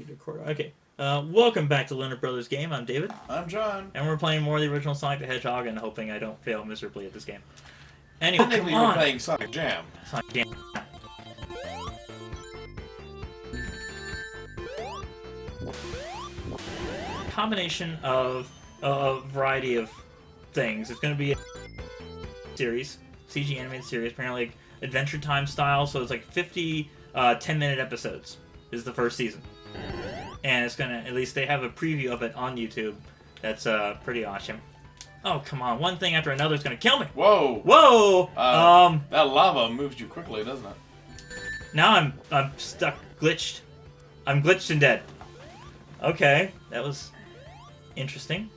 need to record. Okay. Welcome back to Leonard Brothers Game. I'm David. I'm John. And we're playing more of the original Sonic the Hedgehog and hoping I don't fail miserably at this game. Anyway, Technically, come we're on. playing Sonic Jam. Sonic Jam. Combination of a variety of things. It's going to be a series, CG animated series, apparently like Adventure Time style, so it's like 50 10-minute episodes is the first season. And it's going to, at least they have a preview of it on YouTube. That's pretty awesome. Oh, come on. One thing after another is going to kill me. Whoa! Whoa! That lava moves you quickly, doesn't it? Now I'm stuck, glitched. I'm glitched and dead. Okay, that was interesting.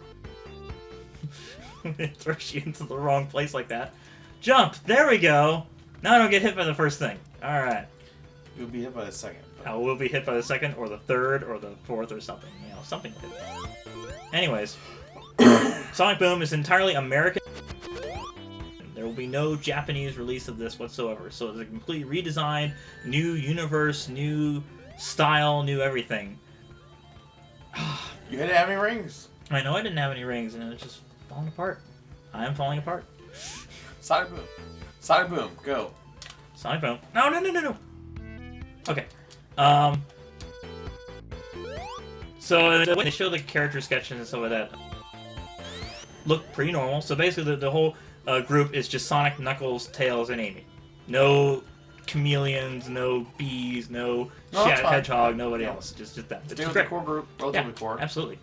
It throws you into the wrong place like that. Jump! There we go! Now I don't get hit by the first thing. Alright. You'll be hit by the second. I will be hit by the second, or the third, or the fourth, or something. You know, something like that. Anyways. Sonic Boom is entirely American. There will be no Japanese release of this whatsoever. So it's a complete redesign, new universe, new style, new everything. You didn't have any rings. I know I didn't have any rings, and it's just falling apart. I am falling apart. Sonic Boom. Sonic Boom, go. Sonic Boom. No, no, no, no, no. Okay. So when they show the character sketches and stuff like that, look pretty normal. So basically, the whole group is just Sonic, Knuckles, Tails, and Amy. No chameleons, no bees, no hedgehog, nobody else. Just them. Stay with the core group, relatively core. Absolutely.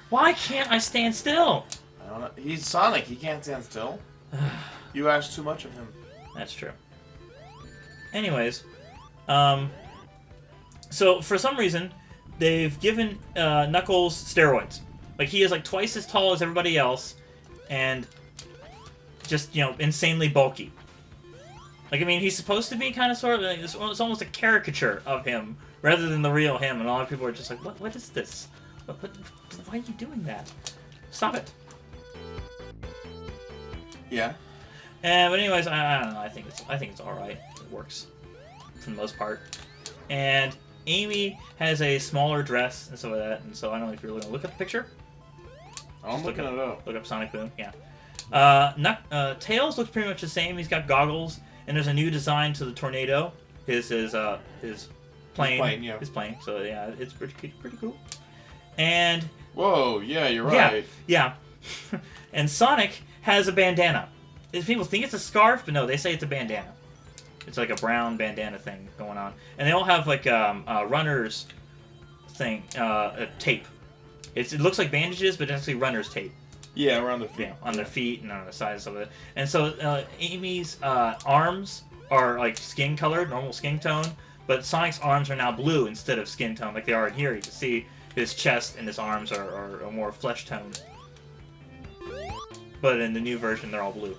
Why can't I stand still? I don't know. He's Sonic. He can't stand still. You ask too much of him. That's true. Anyways, so for some reason, they've given Knuckles steroids. Like, he is like twice as tall as everybody else, and just, you know, insanely bulky. Like, I mean, he's supposed to be kind of sort of, like, it's almost a caricature of him, rather than the real him, and a lot of people are just like, what is this? Why are you doing that? Stop it. Yeah. But anyways, I don't know, I think it's alright. It works, for the most part. And Amy has a smaller dress and stuff like that, and so I don't know if you're going to look at the picture. I'm looking it up. Look up Sonic Boom, yeah. Tails looks pretty much the same. He's got goggles, and there's a new design to the tornado. His plane. His plane. So yeah, it's pretty cool. And whoa, yeah, you're right. Yeah. And Sonic has a bandana. People think it's a scarf, but no, they say it's a bandana. It's like a brown bandana thing going on, and they all have like runner's thing, tape. It looks like bandages, but it's actually runner's tape. Yeah, around the feet. Yeah, on their feet and on the sides of it. And so Amy's arms are like skin colored, normal skin tone, but Sonic's arms are now blue instead of skin tone like they are in here. You can see his chest and his arms are more flesh toned. But in the new version, they're all blue.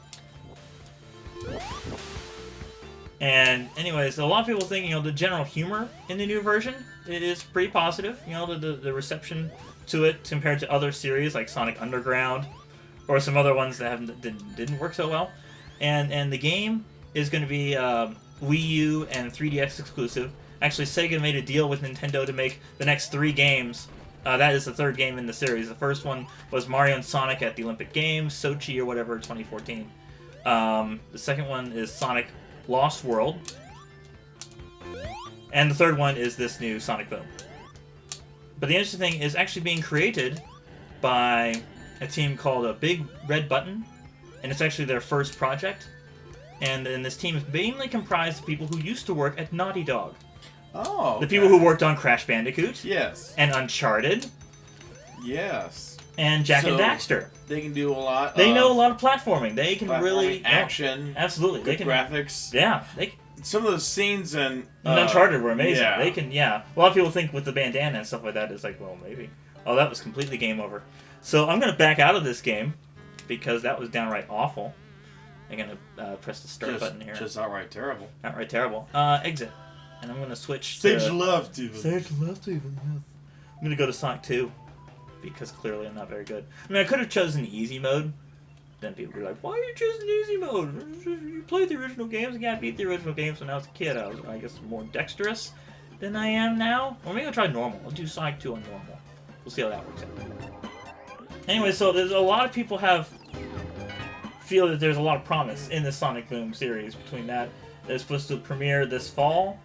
And anyways, a lot of people think, you know, the general humor in the new version, it is pretty positive. You know, the reception to it compared to other series like Sonic Underground or some other ones that didn't work so well. And the game is going to be Wii U and 3DS exclusive. Actually, Sega made a deal with Nintendo to make the next 3 games. That is the 3rd game in the series. The first one was Mario and Sonic at the Olympic Games, Sochi or whatever, 2014. The second one is Sonic Lost World. And the 3rd one is this new Sonic Boom. But the interesting thing is actually being created by a team called Big Red Button, and it's actually their first project. And this team is mainly comprised of people who used to work at Naughty Dog. Oh, okay. The people who worked on Crash Bandicoot. Yes. And Uncharted. Yes. And Jak and Daxter. They can do a lot. They know a lot of platforming. They can really action. Absolutely. Good graphics. Yeah. Some of those scenes in Uncharted were amazing. Yeah. They can, yeah. A lot of people think with the bandana and stuff like that, it's like, well, maybe. Oh, that was completely game over. So I'm going to back out of this game because that was downright awful. I'm going to press the start button here. Just outright terrible. Outright terrible. Exit. And I'm going to switch to... Stage left, even. Stage left, even, yes. I'm going to go to Sonic 2 because clearly I'm not very good. I mean, I could have chosen easy mode. Then people would be like, why are you choosing easy mode? You played the original games. Yeah, I beat the original games when I was a kid. I was, I guess, more dexterous. than I am now. Or maybe I'll try normal. I'll do Sonic 2 on normal. We'll see how that works out. Anyway, so there's a lot of people feel that there's a lot of promise in the Sonic Boom series between that. It's supposed to premiere this fall,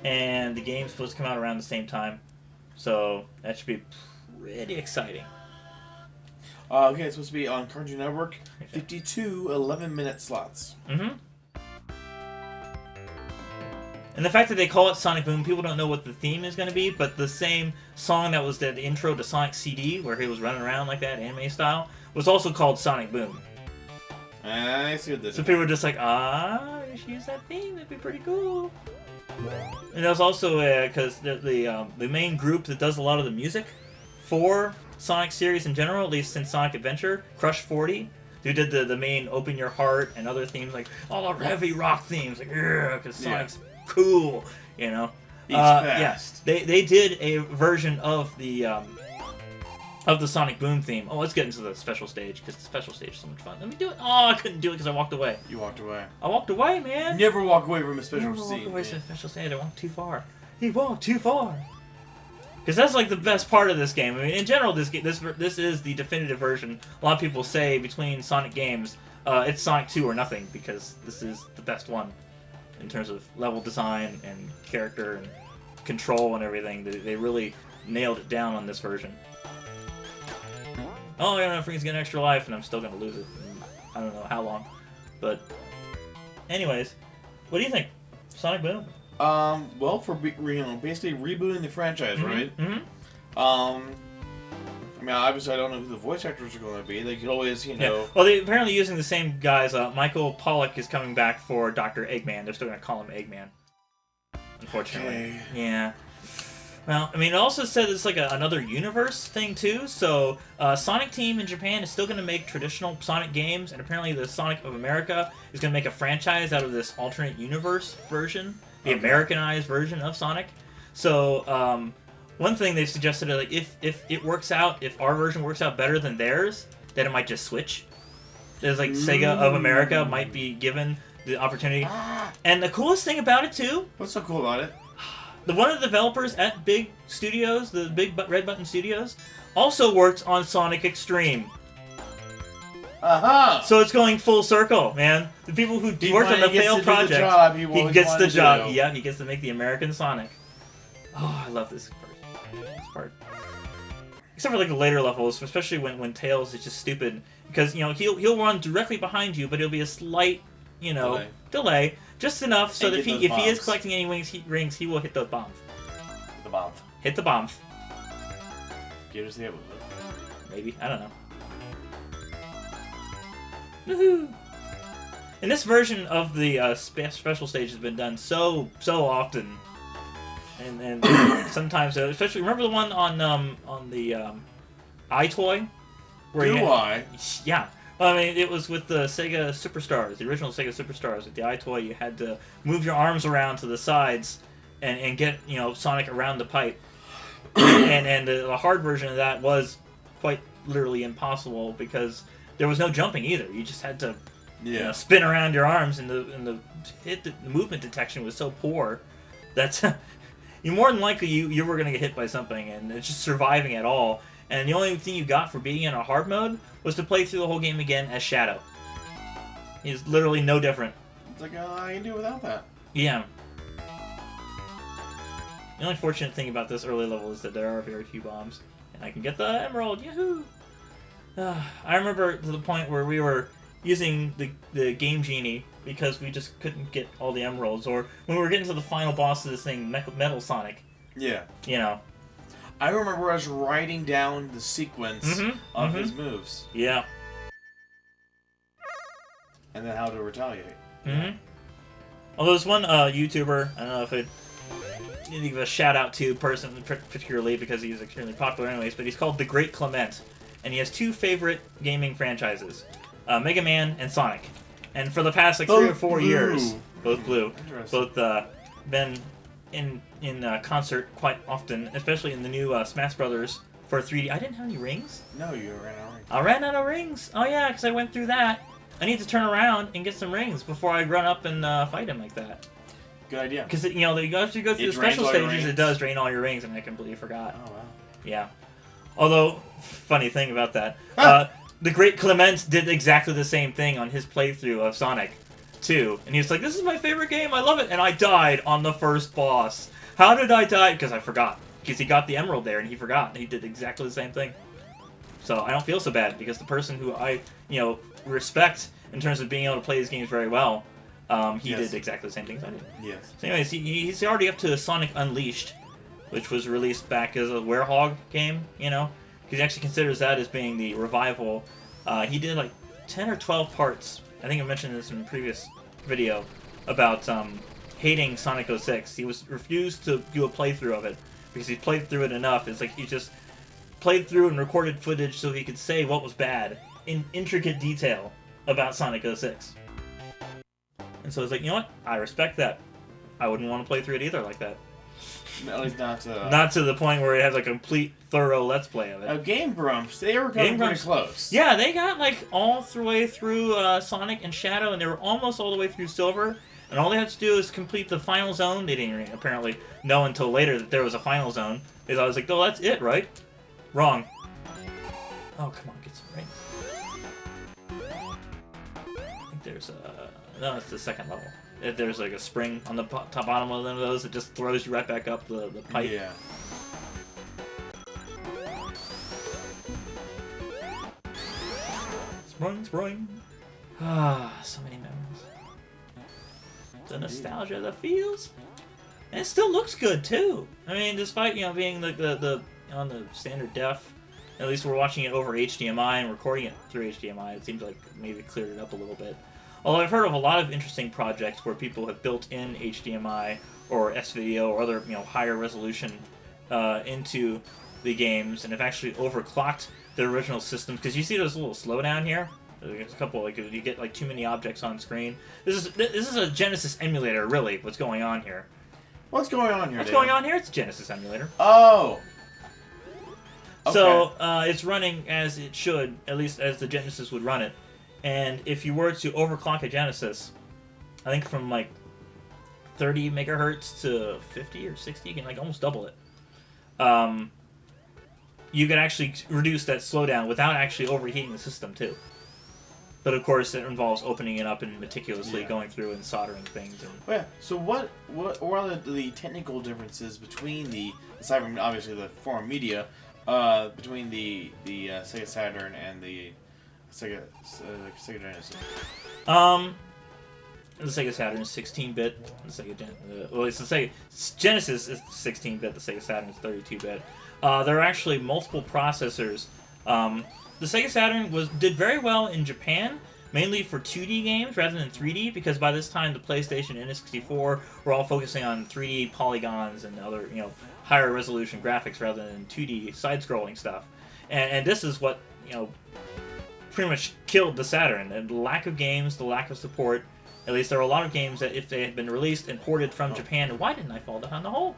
and the game's supposed to come out around the same time. So that should be pretty exciting. Okay, it's supposed to be on Cartoon Network. 52 11-minute slots. Mm-hmm. And the fact that they call it Sonic Boom, people don't know what the theme is going to be, but the same song that was the intro to Sonic CD, where he was running around like that, anime style, was also called Sonic Boom. I see what this is. So people were just like, you should use that theme, that'd be pretty cool. And that was also because the main group that does a lot of the music for Sonic series in general, at least since Sonic Adventure, Crush 40, who did the main Open Your Heart and other themes, like all the heavy rock themes, like, because Sonic's cool, you know. He's fast. They did a version of the Sonic Boom theme. Oh, let's get into the special stage, because the special stage is so much fun. Let me do it. Oh, I couldn't do it because I walked away. You walked away. I walked away, man. Never walk away from a special Never stage. walk away from a special stage. I walked too far. He walked too far. Because that's like the best part of this game. I mean, in general, this is the definitive version. A lot of people say between Sonic games, it's Sonic 2 or nothing, because this is the best one in terms of level design and character and control and everything. They really nailed it down on this version. Oh, yeah, Freakin's getting extra life, and I'm still gonna lose it. I don't know how long, but anyways, what do you think, Sonic Boom? Well, for basically rebooting the franchise, right? Mm-hmm. I mean, obviously, I don't know who the voice actors are going to be. They could always, you know. Yeah. Well, they're apparently using the same guys. Michael Pollock is coming back for Dr. Eggman. They're still going to call him Eggman. Unfortunately. Okay. Yeah. Well, I mean, it also said it's like another universe thing, too. So, Sonic Team in Japan is still going to make traditional Sonic games, and apparently the Sonic of America is going to make a franchise out of this alternate universe version, the Americanized version of Sonic. So, one thing they've suggested is, like, if it works out, if our version works out better than theirs, then it might just switch. There's like Sega of America might be given the opportunity. And the coolest thing about it too. What's so cool about it? One of the developers at Big Studios, the Big Red Button Studios, also worked on Sonic Extreme. So it's going full circle, man. The people who worked on the failed project, he gets the job. Yeah, he gets to make the American Sonic. Oh, I love this part. Except for like the later levels, especially when Tails is just stupid, because you know he'll run directly behind you, but it'll be a slight, delay, just enough so that if he is collecting any rings, he will hit the bomb. Hit the bomb. Get us hit with it. Maybe, I don't know. Woohoo! And this version of the special stage has been done so often. And sometimes, especially remember the one on the iToy? Yeah. Well, I mean, it was with the Sega Superstars, the original Sega Superstars. With the iToy, you had to move your arms around to the sides and get Sonic around the pipe. and the hard version of that was quite literally impossible because there was no jumping either. You just had to spin around your arms, and the movement detection was so poor that. You more than likely you were going to get hit by something, and it's just surviving at all. And the only thing you got for being in a hard mode was to play through the whole game again as Shadow. He's literally no different. It's like, I can do without that. Yeah. The only fortunate thing about this early level is that there are very few bombs. And I can get the emerald, yahoo! I remember to the point where we were using the Game Genie because we just couldn't get all the emeralds, or when we were getting to the final boss of this thing, Metal Sonic. Yeah. I remember us writing down the sequence of his moves. Yeah. And then how to retaliate. Although there's one YouTuber, I don't know if it need to give a shout out to person particularly because he's extremely popular anyways, but he's called The Great Clement, and he has two favorite gaming franchises, Mega Man and Sonic. And for the past 3 or 4 years, both blue, both been in concert quite often, especially in the new Smash Brothers for 3D. I didn't have any rings. No, you ran out of rings. I ran out of rings. Oh yeah, because I went through that. I need to turn around and get some rings before I run up and fight him like that. good idea. Because, you know, you go through the special stages, it does drain all your rings, and I completely forgot. Oh, wow. Yeah. Although, funny thing about that, the great Clement did exactly the same thing on his playthrough of Sonic 2. And he was like, this is my favorite game, I love it. And I died on the first boss. How did I die? Because I forgot. Because he got the emerald there, and he forgot. And he did exactly the same thing. So I don't feel so bad, because the person who I, you know, respect in terms of being able to play these games very well, he did exactly the same things I did. Yes. So anyways, he's already up to Sonic Unleashed, which was released back as a Werehog game, you know? Because he actually considers that as being the revival. He did like 10 or 12 parts. I think I mentioned this in a previous video about hating Sonic 06. He refused to do a playthrough of it because he played through it enough. It's like he just played through and recorded footage so he could say what was bad in intricate detail about Sonic 06. And so it's like, you know what? I respect that. I wouldn't want to play through it either like that. At least not... Not to the point where it has a complete, thorough Let's Play of it. Game Grumps, they were coming pretty close. Yeah, they got like all the way through Sonic and Shadow, and they were almost all the way through Silver. And all they had to do is complete the final zone. They didn't apparently know until later that there was a final zone. They thought it was like, oh, that's it, right? Wrong. Oh, come on, get some rain. I think there's a... No, it's the second level. There's like a spring on the top bottom of one of those that just throws you right back up the pipe. Yeah. Spring. Ah, so many memories. The nostalgia, the feels. And it still looks good too. I mean, despite, you know, being the on the standard def, at least we're watching it over HDMI and recording it through HDMI. It seems like maybe cleared it up a little bit. Although I've heard of a lot of interesting projects where people have built in HDMI or S-Video or other, you know, higher resolution into the games and have actually overclocked their original systems. Because you see those little slowdown here. There's a couple, like, you get like too many objects on screen. This is a Genesis emulator, really. What's going on here? What's going on here? What's going on here? It's a Genesis emulator. Oh. Okay. So it's running as it should, at least as the Genesis would run it. And if you were to overclock a Genesis, I think from like 30 megahertz to 50 or 60, you can like almost double it. You could actually reduce that slowdown without actually overheating the system too. But of course, it involves opening it up and meticulously going through and soldering things. And... Yeah. So what are the technical differences between aside from obviously the foreign media, between the Sega Saturn and the Sega Genesis? The Sega Saturn is 16-bit. The Sega Genesis is 16-bit. The Sega Saturn is 32-bit. There are actually multiple processors. The Sega Saturn did very well in Japan, mainly for 2D games rather than 3D, because by this time the PlayStation and N64 were all focusing on 3D polygons and other, you know, higher resolution graphics rather than 2D side-scrolling stuff. And this is what, you know, pretty much killed the Saturn. And the lack of games, the lack of support. At least there were a lot of games that if they had been released and ported from Japan, why didn't I fall down the hole?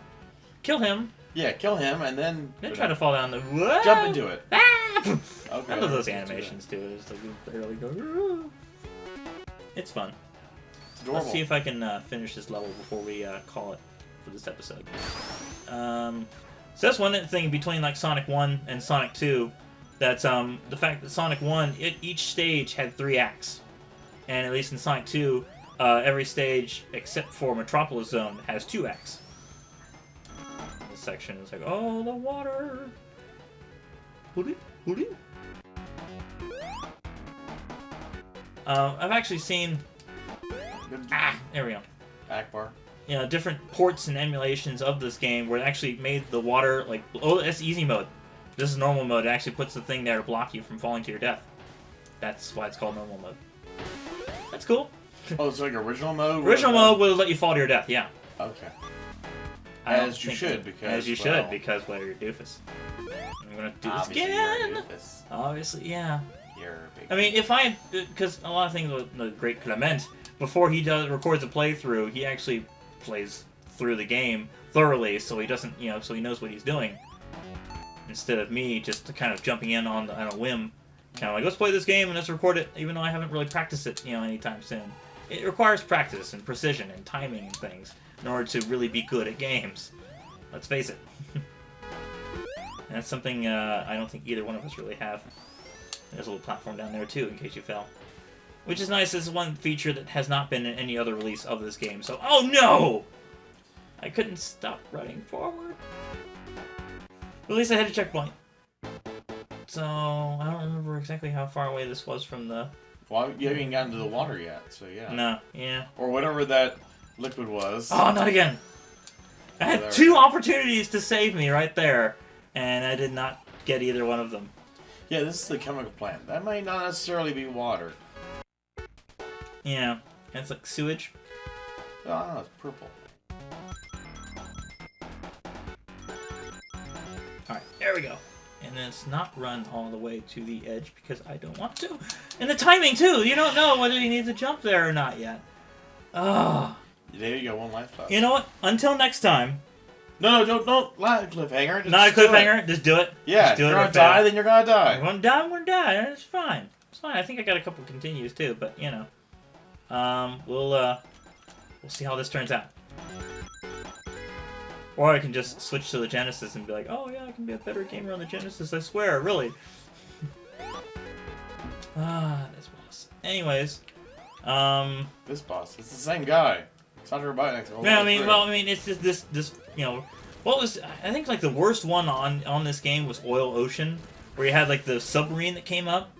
Kill him. Yeah, kill him and then try to fall down the... Whoa! Jump into it. Ah! Okay. I love those animations too. It's like you barely go... Whoa. It's fun. It's adorable. Let's see if I can finish this level before we call it for this episode. So that's one thing between like Sonic 1 and Sonic 2. That's the fact that Sonic 1, each stage had 3 acts. And at least in Sonic 2, every stage except for Metropolis Zone has 2 acts. This section is like, oh, the water! I've actually seen... there we go. Akbar. You know, different ports and emulations of this game where it actually made the water, like, oh, that's easy mode. This is normal mode. It actually puts the thing there to block you from falling to your death. That's why it's called normal mode. That's cool. Oh, it's like original mode? Original mode will let you fall to your death, yeah. Okay. As you should, because well, you're a doofus. I'm gonna do this obviously again! you're a doofus. Obviously, yeah. You're a big I mean, if I... Because a lot of things with the great Clement, before he records a playthrough, he actually plays through the game thoroughly, so he doesn't, you know, so he knows what he's doing. Instead of me just kind of jumping in on a whim. Kind of like, let's play this game and let's record it, even though I haven't really practiced it, you know, anytime soon. It requires practice and precision and timing and things. in order to really be good at games. Let's face it. And that's something I don't think either one of us really have. There's a little platform down there too, in case you fell. Which is nice. This is one feature that has not been in any other release of this game. So, oh no! I couldn't stop running forward. At least I had a checkpoint. So, I don't remember exactly how far away this was from the... Well, you haven't even gotten to the water yet, so yeah. No, yeah. Or whatever that liquid was. Oh, not again! I had 2 opportunities to save me right there, and I did not get either one of them. Yeah, this is the chemical plant. That might not necessarily be water. Yeah, it's like sewage. Oh, I don't know, it's purple. Alright, there we go. And then it's not run all the way to the edge because I don't want to. And the timing, too! You don't know whether you need to jump there or not yet. Ugh. There you go, 1 life left. You know what? Until next time. No, don't not a cliffhanger. Not a cliffhanger? Just do it? Yeah, just do if it you're gonna die, then you're gonna die. We're gonna die, we're gonna die. It's fine. It's fine. I think I got a couple continues, too, but, you know. We'll see how this turns out. Or I can just switch to the Genesis and be like, oh yeah, I can be a better gamer on the Genesis, I swear, really. This boss. Anyways, This boss, it's the same guy. It's not everybody. Yeah, I mean, it's just this, you know, what was, I think like the worst one on this game was Oil Ocean, where you had like the submarine that came up,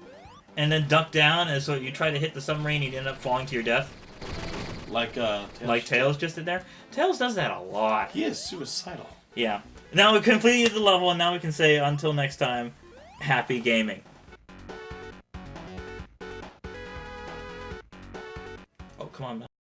and then ducked down, and so you try to hit the submarine, you'd end up falling to your death. Like Tails just did there. Tails does that a lot. He is suicidal. Yeah. Now we completed the level, and now we can say, until next time, happy gaming. Oh, come on, man.